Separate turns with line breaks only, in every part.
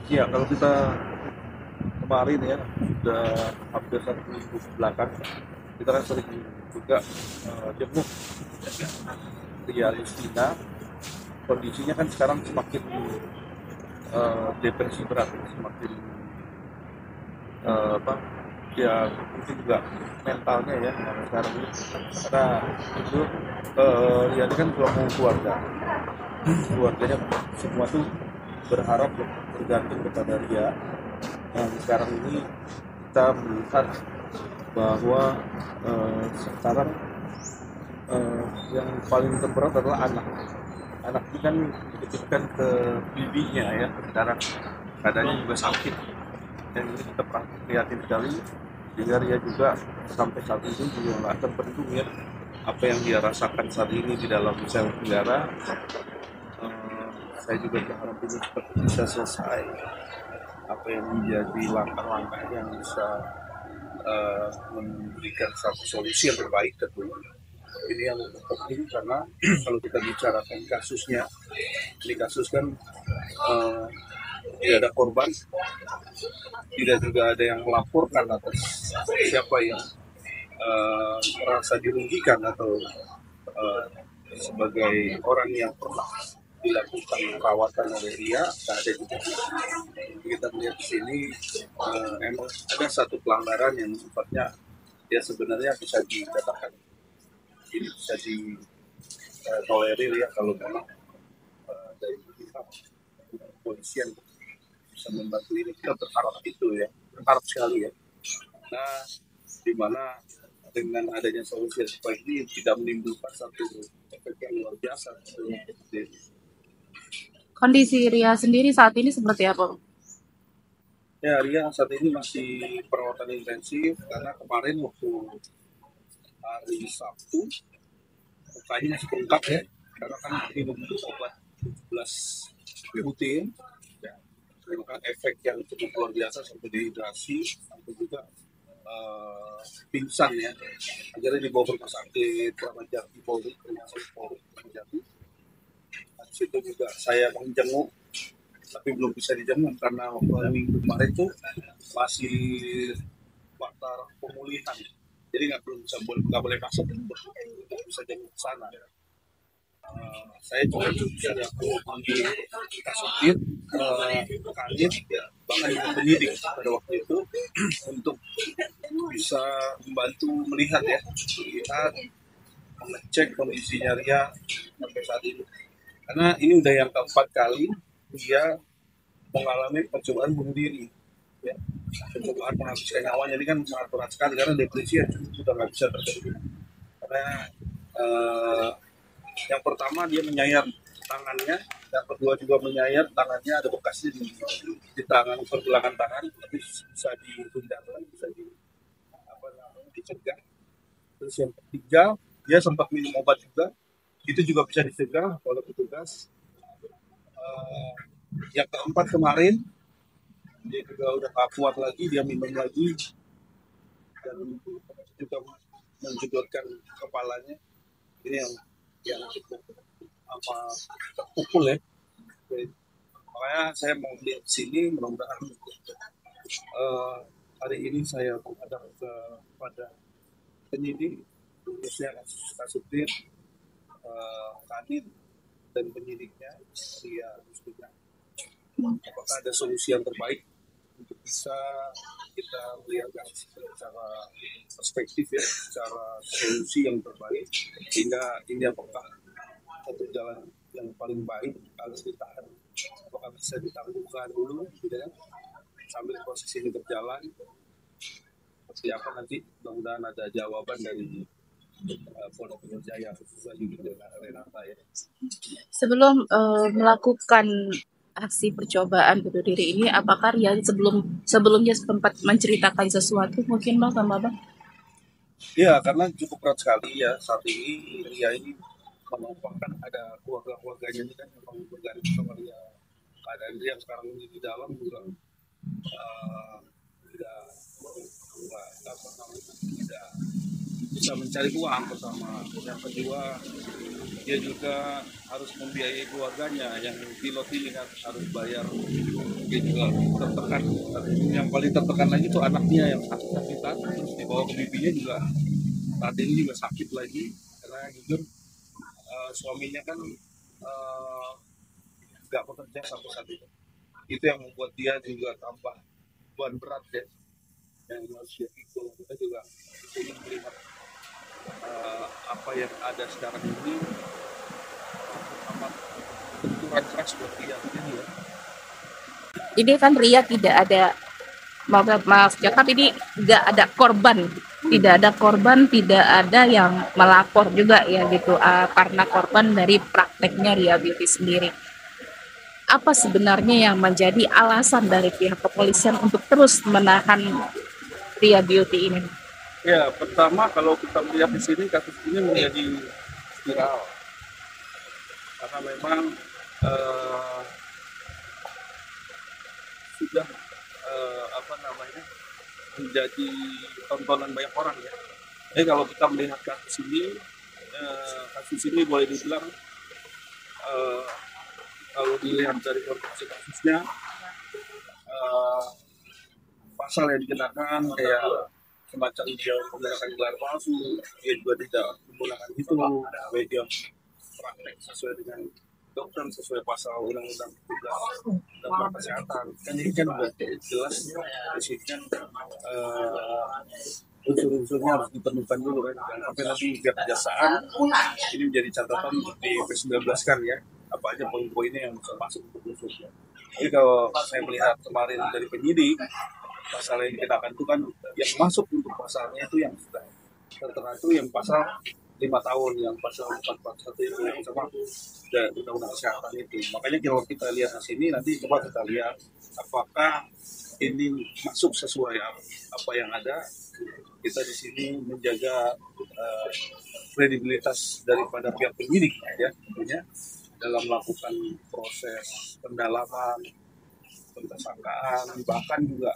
Iya, kalau kita kemarin ya, sudah hampir 1 minggu belakang, kita kan sering juga jenguk Ria Justina. Kondisinya kan sekarang semakin depresi berat, semakin apa, ya mungkin juga mentalnya ya yang sekarang ini. Karena itu Ria ini kan punya keluarga, keluarganya semua tuh berharap bergantung kepada Ria. Yang sekarang ini kita melihat bahwa sekarang yang paling terberat adalah anak. Anak ini kan dititipkan ke bibinya ya, sekarang keadaannya juga sakit, dan ini kita prihatin sekali. Sehingga dia juga sampai saat ini juga nggak terbendung ya apa yang dia rasakan saat ini di dalam sel penjara. Eh, saya juga berharap ini cepat bisa selesai, apa yang menjadi langkah-langkah yang bisa memberikan satu solusi yang terbaik tentunya. Ini yang penting karena kalau kita bicarakan kasusnya, ini kasus kan eh, tidak ada korban, tidak juga ada yang melaporkan atas siapa yang merasa dirugikan atau eh, sebagai orang yang pernah dilakukan perawatan oleh dia, tak ada juga. Kita melihat di sini emang ada satu pelanggaran yang sifatnya ya sebenarnya bisa dikatakan ini bisa ditolerir ya kalau memang dari pihak kepolisian bisa membantu ini, kita berharap itu ya, berharap sekali ya. Nah, di mana dengan adanya solusi yang seperti ini tidak menimbulkan satu efek yang luar biasa.
Kondisi Ria sendiri saat ini seperti apa?
Ya, Ria saat ini masih perawatan intensif karena kemarin waktu hari Sabtu mukanya masih bengkak ya, karena kan minum obat 17 rutin ya, menimbulkan efek yang cukup luar biasa sampai dehidrasi sampai juga pingsan ya. Akhirnya dibawa ke rumah sakit Kramat Jati Polri, rumah sakit Polri Kramat Jati. Di situ juga saya menjenguk, tapi belum bisa dijenguk karena waktu minggu kemarin tuh masih fakta pemulihan, jadi nggak boleh masuk untuk bisa jenguk ke sana. Saya juga bisa memanggil kasubdit, kanit, bahkan juga penyidik pada waktu itu untuk bisa membantu melihat ya, melihat mengecek kondisinya Ria sampai saat ini. Karena ini udah yang keempat kali dia mengalami percobaan bunuh diri. Ya. Percobaan menghabiskan nyawanya ini kan sangat berat sekali karena depresi ya, sudah nggak bisa terjadi. Karena eh, yang pertama dia menyayat tangannya, yang kedua juga menyayat tangannya, ada bekasnya di tangan pergelangan tangan, tapi bisa dihindarkan, bisa dicegah. Terus yang ketiga dia sempat minum obat juga, itu juga bisa dicegah oleh petugas. Yang keempat kemarin dia juga udah gak kuat lagi, dia minum lagi dan juga menjedotkan kepalanya. Ini yang cukup apa terpukul ya. Makanya saya mau lihat sini, mudah-mudahan hari ini saya menghadap kepada penyidik, khususnya Kasubdit, Kadin dan penyidiknya, Ria Justina. Apakah ada solusi yang terbaik untuk bisa kita melihat secara perspektif ya, secara solusi yang terbaik, sehingga ini apakah satu jalan yang paling baik harus ditahan, apakah bisa ditangguhkan dulu gitu ya, sambil proses ini berjalan seperti apa nanti, mudah-mudahan ada jawaban dari Polda Metro Jaya khususnya juga dengan Renata ya.
Sebelum melakukan aksi percobaan bunuh diri ini, apakah Ria sebelumnya sempat menceritakan sesuatu mungkin bang sama bang?
Ya, karena cukup berat sekali ya saat ini Ria ini, menumpahkan ada keluarga-keluarganya ini kan memang bergantung sama Ria. Keadaan Ria yang sekarang ini di dalam juga tidak tidak bisa mencari uang pertama. Yang kedua, dia juga harus membiayai keluarganya yang pilot ini kan harus bayar dia juga tertekan. Yang paling tertekan lagi itu anaknya yang sakit-sakitan, terus dibawa ke bibinya juga saat ini juga sakit lagi karena jujur suaminya kan nggak bekerja sampai saat itu yang membuat dia juga tambah beban berat ya yang harus dia pikul. Kita juga ingin melihat apa yang ada sekarang ini amat benturan keras buat dia ini ya.
Ini kan Ria tidak ada, maaf cakap, ini nggak ada korban, tidak ada yang melapor juga ya gitu, karena korban dari prakteknya Ria Beauty sendiri. Apa sebenarnya yang menjadi alasan dari pihak kepolisian untuk terus menahan Ria Beauty ini?
Ya, pertama kalau kita melihat di sini kasus ini menjadi viral karena memang eh, sudah apa namanya menjadi tontonan banyak orang ya. Jadi kalau kita melihat kasus ini boleh dibilang eh, kalau dilihat dari konteks kasusnya eh, pasal yang dikenakan kayak semacam dia menggunakan gelar palsu, dia juga tidak menggunakan itu, dia praktek sesuai dengan dokter sesuai pasal undang-undang 13 tentang kesehatan. Kan ini kan udah jelas di sini kan unsur-unsurnya harus ditemukan dulu kan. Sampai nanti pihak kejaksaan ini menjadi catatan di P19 kan ya. Apa aja poin-poinnya yang bisa masuk untuk unsur. Jadi kalau saya melihat kemarin dari penyidik pasal yang dikenakan itu kan yang masuk untuk pasalnya itu yang sudah tertera itu yang pasal 5 tahun, yang pasal 441 itu sama dan undang-undang kesehatan itu. Makanya kalau kita lihat di sini nanti coba kita lihat apakah ini masuk sesuai apa yang ada. Kita di sini menjaga kredibilitas daripada pihak penyidik ya tentunya dalam melakukan proses pendalaman, pentersangkaan, bahkan juga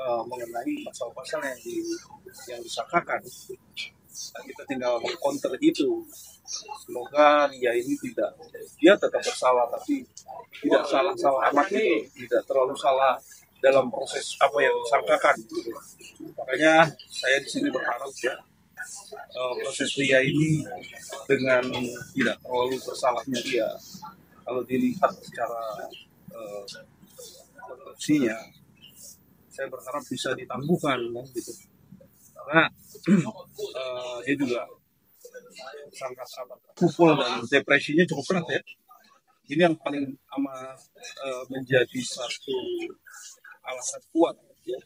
mengenai pasal-pasal yang disangkakan. Nah, kita tinggal counter itu. Semoga dia ini dia tetap bersalah, tapi tidak salah-salah amat, tidak terlalu salah dalam proses apa yang disangkakan. Makanya saya di sini berharap ya proses Ria ini dengan tidak terlalu bersalahnya dia, kalau dilihat secara konstruksinya, saya berharap bisa ditangguhkan kan gitu. Karena dia juga sangat pukul dan depresinya cukup berat ya. Ini yang paling menjadi satu alasan kuat ya.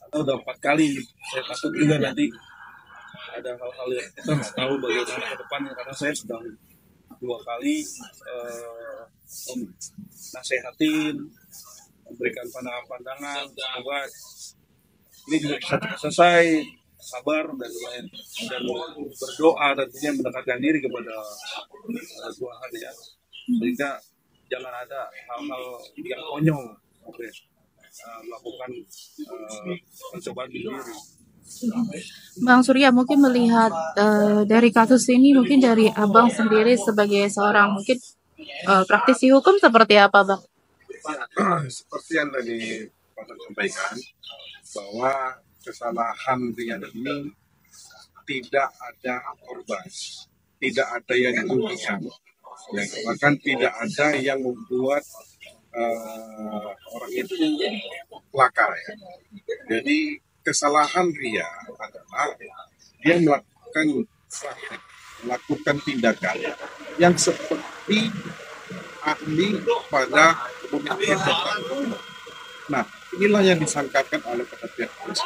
Atau udah 4 kali, saya takut juga nanti ada hal-hal yang kita nggak tahu bagaimana ke depannya, karena saya sedang 2 kali nasehatin, memberikan pandangan-pandangan, semoga ini juga bisa selesai, sabar dan berdoa tentunya mendekatkan diri kepada Tuhan ya, sehingga jangan ada hal-hal yang konyol sampai melakukan percobaan bunuh diri.
Bang Surya, mungkin melihat dari kasus ini, mungkin dari Abang sendiri sebagai seorang mungkin praktisi hukum seperti apa, Bang?
Seperti yang tadi Pak sampaikan, bahwa kesalahan Ria ini tidak ada korban, tidak ada yang dirugikan, bahkan tidak ada yang membuat orang itu celaka ya. Jadi kesalahan Ria adalah dia melakukan tindakan yang seperti ahli pada kemudian. Nah, inilah yang disangkakan oleh pihak polisi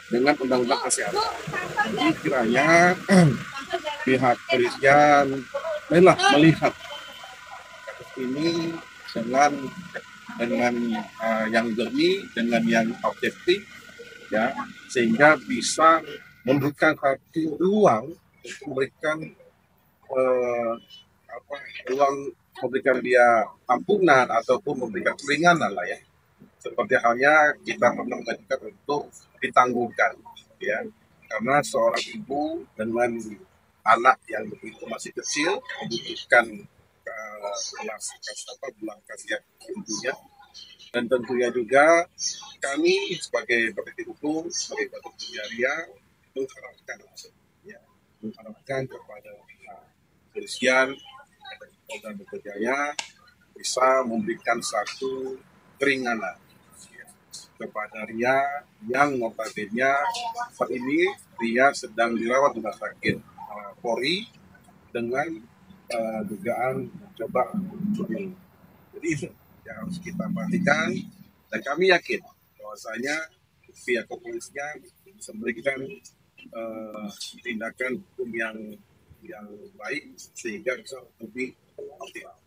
dengan undang-undang kesehatan. Jadi kiranya pihak polisian melihat kasus ini dengan yang jernih, dengan yang objektif, ya, sehingga bisa memberikan satu ruang, memberikan memberikan dia ampunan ataupun memberikan keringanan lah ya. Seperti halnya kita pernah mengajukan untuk ditangguhkan, ya, karena seorang ibu dengan anak yang begitu masih kecil membutuhkan belas kasihan tentunya, Dan tentunya juga kami sebagai penegak hukum, sebagai ketua Ria, mengharapkan, ya, mengharapkan kepada pihak kepolisian dan Polda Metro Jaya bisa memberikan satu keringanan, ya, kepada Ria yang notabene saat ini Ria sedang dirawat di rumah sakit Polri dengan dugaan mencoba bunuh. Jadi itu yang harus kita perhatikan, dan kami yakin bahwasanya pihak kepolisian bisa memberikan tindakan hukum yang baik sehingga bisa lebih optimal.